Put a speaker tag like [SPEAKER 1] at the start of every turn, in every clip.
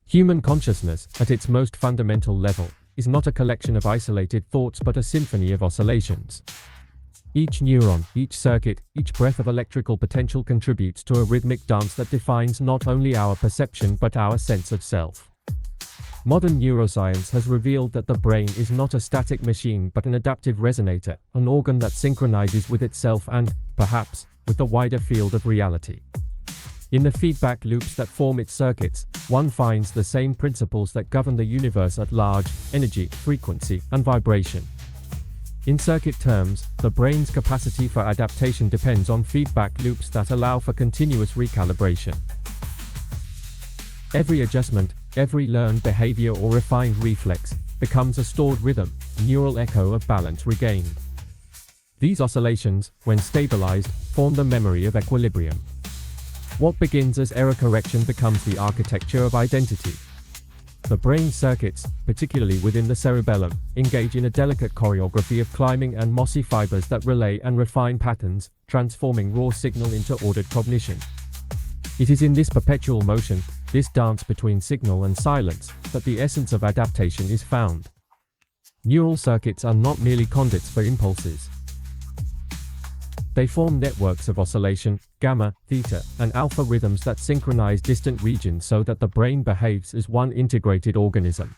[SPEAKER 1] Human consciousness, at its most fundamental level, is not a collection of isolated thoughts but a symphony of oscillations. Each neuron, each circuit, each breath of electrical potential contributes to a rhythmic dance that defines not only our perception but our sense of self. Modern neuroscience has revealed that the brain is not a static machine but an adaptive resonator, an organ that synchronizes with itself and, perhaps, with the wider field of reality. In the feedback loops that form its circuits, one finds the same principles that govern the universe at large: energy, frequency, and vibration. In circuit terms, the brain's capacity for adaptation depends on feedback loops that allow for continuous recalibration. Every adjustment, every learned behavior or refined reflex, becomes a stored rhythm, a neural echo of balance regained. These oscillations, when stabilized, form the memory of equilibrium. What begins as error correction becomes the architecture of identity. The brain circuits, particularly within the cerebellum, engage in a delicate choreography of climbing and mossy fibers that relay and refine patterns, transforming raw signal into ordered cognition. It is in this perpetual motion, this dance between signal and silence, that the essence of adaptation is found. Neural circuits are not merely conduits for impulses. They form networks of oscillation, gamma, theta, and alpha rhythms that synchronize distant regions so that the brain behaves as one integrated organism.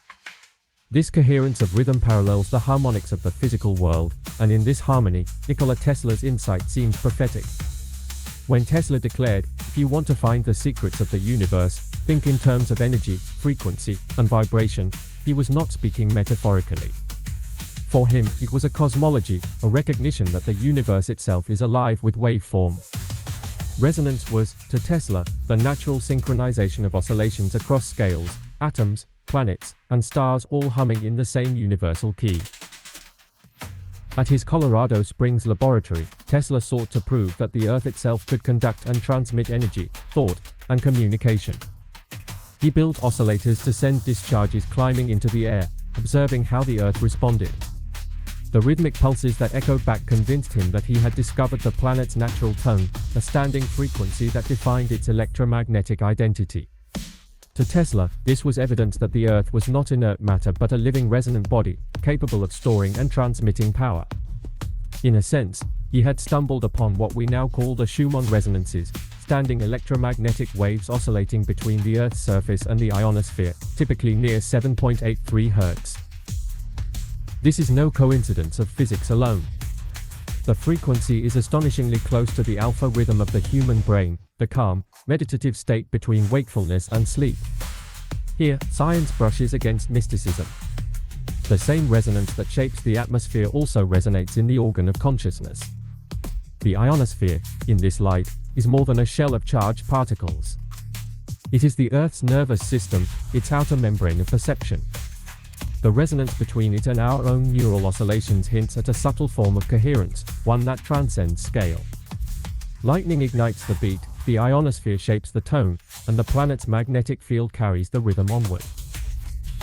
[SPEAKER 1] This coherence of rhythm parallels the harmonics of the physical world, and in this harmony, Nikola Tesla's insight seems prophetic. When Tesla declared, "If you want to find the secrets of the universe, think in terms of energy, frequency, and vibration," he was not speaking metaphorically. For him, it was a cosmology, a recognition that the universe itself is alive with waveform. Resonance was, to Tesla, the natural synchronization of oscillations across scales, atoms, planets, and stars all humming in the same universal key. At his Colorado Springs laboratory, Tesla sought to prove that the Earth itself could conduct and transmit energy, thought, and communication. He built oscillators to send discharges climbing into the air, observing how the Earth responded. The rhythmic pulses that echoed back convinced him that he had discovered the planet's natural tone, a standing frequency that defined its electromagnetic identity. To Tesla, this was evidence that the Earth was not inert matter but a living resonant body, capable of storing and transmitting power. In a sense, he had stumbled upon what we now call the Schumann resonances, standing electromagnetic waves oscillating between the Earth's surface and the ionosphere, typically near 7.83 Hz. This is no coincidence of physics alone. The frequency is astonishingly close to the alpha rhythm of the human brain, the calm, meditative state between wakefulness and sleep. Here, science brushes against mysticism. The same resonance that shapes the atmosphere also resonates in the organ of consciousness. The ionosphere, in this light, is more than a shell of charged particles. It is the Earth's nervous system, its outer membrane of perception. The resonance between it and our own neural oscillations hints at a subtle form of coherence, one that transcends scale. Lightning ignites the beat, the ionosphere shapes the tone, and the planet's magnetic field carries the rhythm onward.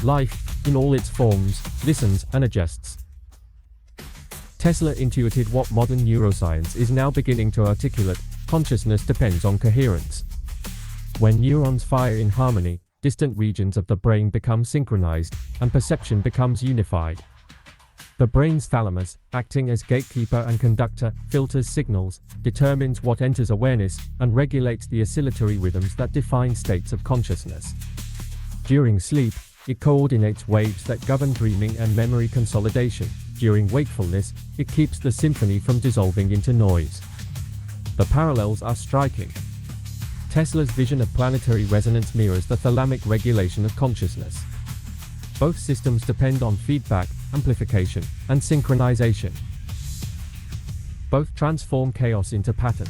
[SPEAKER 1] Life, in all its forms, listens and adjusts. Tesla intuited what modern neuroscience is now beginning to articulate: consciousness depends on coherence. When neurons fire in harmony, distant regions of the brain become synchronized, and perception becomes unified. The brain's thalamus, acting as gatekeeper and conductor, filters signals, determines what enters awareness, and regulates the oscillatory rhythms that define states of consciousness. During sleep, it coordinates waves that govern dreaming and memory consolidation. During wakefulness, it keeps the symphony from dissolving into noise. The parallels are striking. Tesla's vision of planetary resonance mirrors the thalamic regulation of consciousness. Both systems depend on feedback, amplification, and synchronization. Both transform chaos into pattern.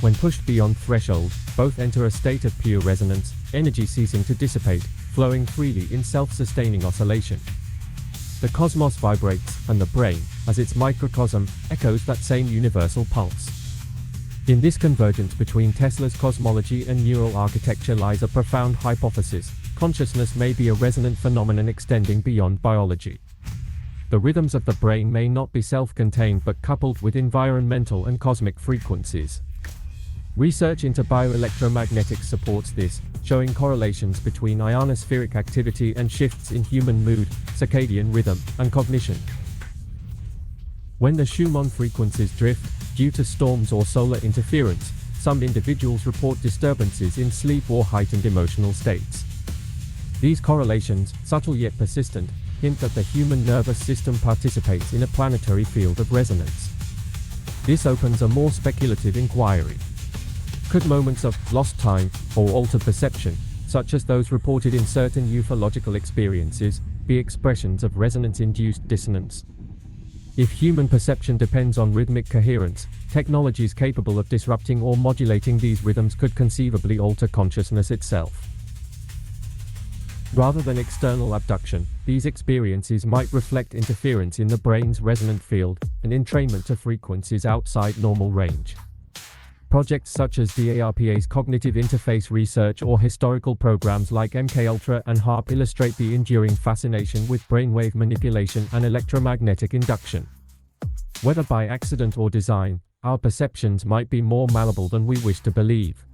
[SPEAKER 1] When pushed beyond threshold, both enter a state of pure resonance, energy ceasing to dissipate, flowing freely in self-sustaining oscillation. The cosmos vibrates, and the brain, as its microcosm, echoes that same universal pulse. In this convergence between Tesla's cosmology and neural architecture lies a profound hypothesis: consciousness may be a resonant phenomenon extending beyond biology. The rhythms of the brain may not be self-contained but coupled with environmental and cosmic frequencies. Research into bioelectromagnetics supports this, showing correlations between ionospheric activity and shifts in human mood, circadian rhythm, and cognition. When the Schumann frequencies drift, due to storms or solar interference, some individuals report disturbances in sleep or heightened emotional states. These correlations, subtle yet persistent, hint that the human nervous system participates in a planetary field of resonance. This opens a more speculative inquiry. Could moments of lost time or altered perception, such as those reported in certain ufological experiences, be expressions of resonance-induced dissonance? If human perception depends on rhythmic coherence, technologies capable of disrupting or modulating these rhythms could conceivably alter consciousness itself. Rather than external abduction, these experiences might reflect interference in the brain's resonant field, an entrainment to frequencies outside normal range. Projects such as DARPA's cognitive interface research or historical programs like MKUltra and HARP illustrate the enduring fascination with brainwave manipulation and electromagnetic induction. Whether by accident or design, our perceptions might be more malleable than we wish to believe.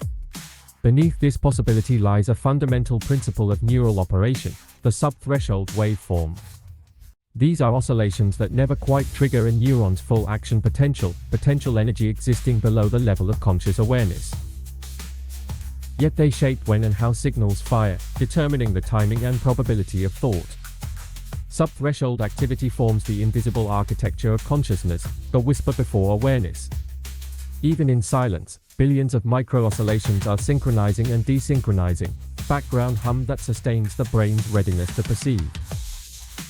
[SPEAKER 1] Beneath this possibility lies a fundamental principle of neural operation, the subthreshold waveform. These are oscillations that never quite trigger a neuron's full action potential energy existing below the level of conscious awareness. Yet they shape when and how signals fire, determining the timing and probability of thought. Subthreshold activity forms the invisible architecture of consciousness, the whisper before awareness. Even in silence, billions of micro-oscillations are synchronizing and desynchronizing, background hum that sustains the brain's readiness to perceive.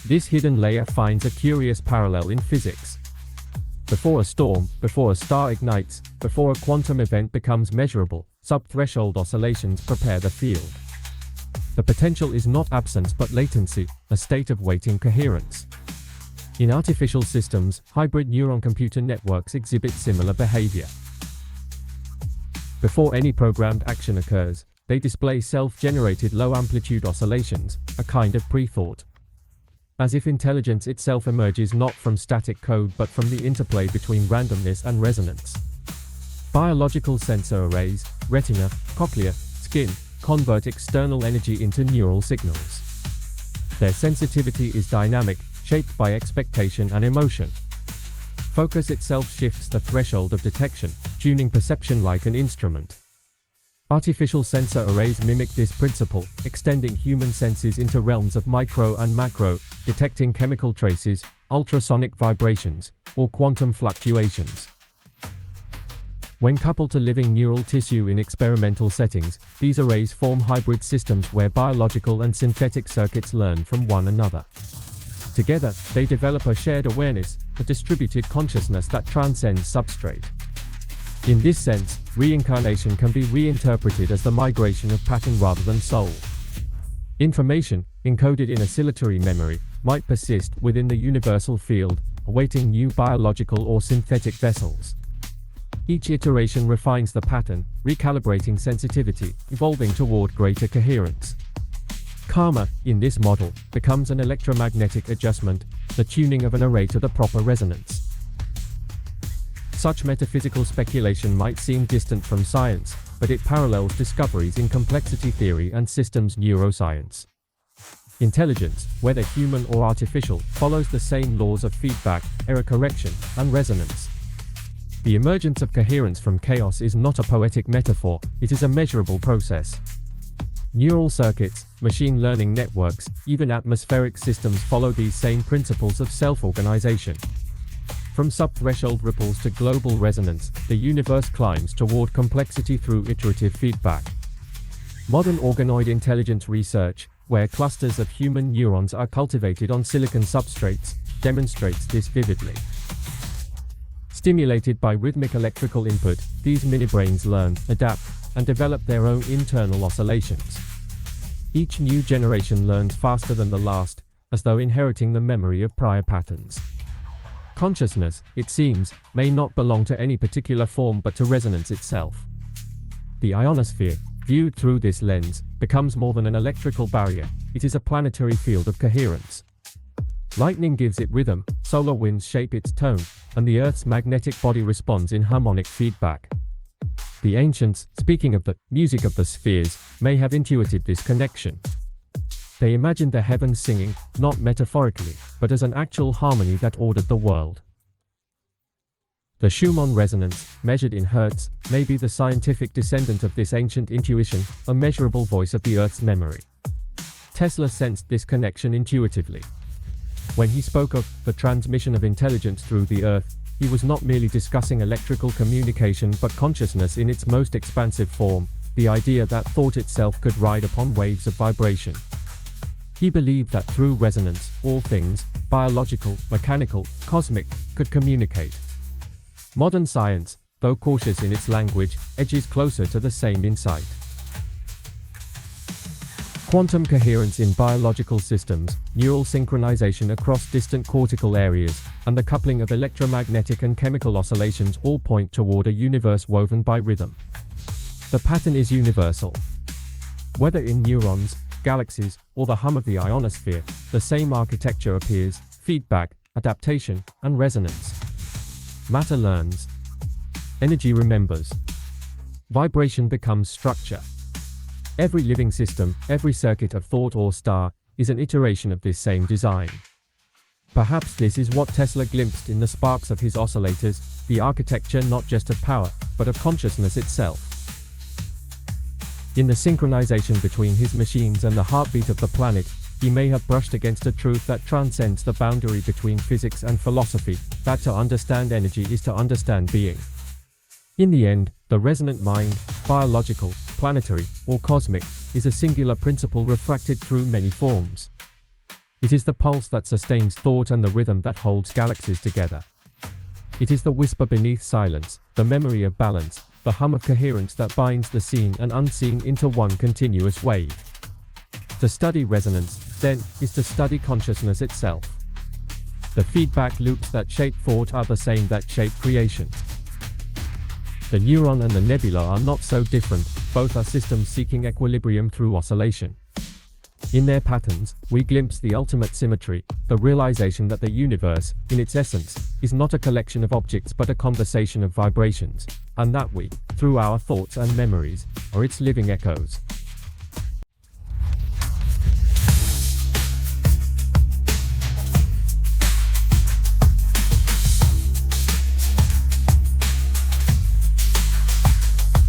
[SPEAKER 1] This hidden layer finds a curious parallel in physics. Before a storm, before a star ignites, before a quantum event becomes measurable, subthreshold oscillations prepare the field. The potential is not absence but latency, a state of waiting coherence. In artificial systems, hybrid neuron-computer networks exhibit similar behavior. Before any programmed action occurs, they display self-generated low-amplitude oscillations, a kind of pre-thought. As if intelligence itself emerges not from static code but from the interplay between randomness and resonance. Biological sensor arrays, retina, cochlea, skin, convert external energy into neural signals. Their sensitivity is dynamic, shaped by expectation and emotion. Focus itself shifts the threshold of detection, tuning perception like an instrument. Artificial sensor arrays mimic this principle, extending human senses into realms of micro and macro, detecting chemical traces, ultrasonic vibrations, or quantum fluctuations. When coupled to living neural tissue in experimental settings, these arrays form hybrid systems where biological and synthetic circuits learn from one another. Together, they develop a shared awareness, a distributed consciousness that transcends substrate. In this sense, reincarnation can be reinterpreted as the migration of pattern rather than soul. Information, encoded in oscillatory memory, might persist within the universal field, awaiting new biological or synthetic vessels. Each iteration refines the pattern, recalibrating sensitivity, evolving toward greater coherence. Karma, in this model, becomes an electromagnetic adjustment, the tuning of an array to the proper resonance. Such metaphysical speculation might seem distant from science, but it parallels discoveries in complexity theory and systems neuroscience. Intelligence, whether human or artificial, follows the same laws of feedback, error correction, and resonance. The emergence of coherence from chaos is not a poetic metaphor, it is a measurable process. Neural circuits, machine learning networks, even atmospheric systems follow these same principles of self-organization. From subthreshold ripples to global resonance, the universe climbs toward complexity through iterative feedback. Modern organoid intelligence research, where clusters of human neurons are cultivated on silicon substrates, demonstrates this vividly. Stimulated by rhythmic electrical input, these mini-brains learn, adapt, and develop their own internal oscillations. Each new generation learns faster than the last, as though inheriting the memory of prior patterns. Consciousness, it seems, may not belong to any particular form but to resonance itself. The ionosphere, viewed through this lens, becomes more than an electrical barrier, it is a planetary field of coherence. Lightning gives it rhythm, solar winds shape its tone, and the Earth's magnetic body responds in harmonic feedback. The ancients, speaking of the music of the spheres, may have intuited this connection. They imagined the heavens singing, not metaphorically, but as an actual harmony that ordered the world. The Schumann resonance, measured in hertz, may be the scientific descendant of this ancient intuition, a measurable voice of the Earth's memory. Tesla sensed this connection intuitively. When he spoke of the transmission of intelligence through the Earth, he was not merely discussing electrical communication but consciousness in its most expansive form, the idea that thought itself could ride upon waves of vibration. He believed that through resonance, all things, biological, mechanical, cosmic, could communicate. Modern science, though cautious in its language, edges closer to the same insight. Quantum coherence in biological systems, neural synchronization across distant cortical areas, and the coupling of electromagnetic and chemical oscillations all point toward a universe woven by rhythm. The pattern is universal. Whether in neurons, galaxies, or the hum of the ionosphere, the same architecture appears: feedback, adaptation, and resonance. Matter learns. Energy remembers. Vibration becomes structure. Every living system, every circuit of thought or star, is an iteration of this same design. Perhaps this is what Tesla glimpsed in the sparks of his oscillators, the architecture not just of power, but of consciousness itself. In the synchronization between his machines and the heartbeat of the planet, he may have brushed against a truth that transcends the boundary between physics and philosophy, that to understand energy is to understand being. In the end, the resonant mind, biological, planetary, or cosmic, is a singular principle refracted through many forms. It is the pulse that sustains thought and the rhythm that holds galaxies together. It is the whisper beneath silence, the memory of balance, the hum of coherence that binds the seen and unseen into one continuous wave. To study resonance, then, is to study consciousness itself. The feedback loops that shape thought are the same that shape creation. The neuron and the nebula are not so different, both are systems seeking equilibrium through oscillation. In their patterns, we glimpse the ultimate symmetry, the realization that the universe, in its essence, is not a collection of objects but a conversation of vibrations, and that we, through our thoughts and memories, are its living echoes.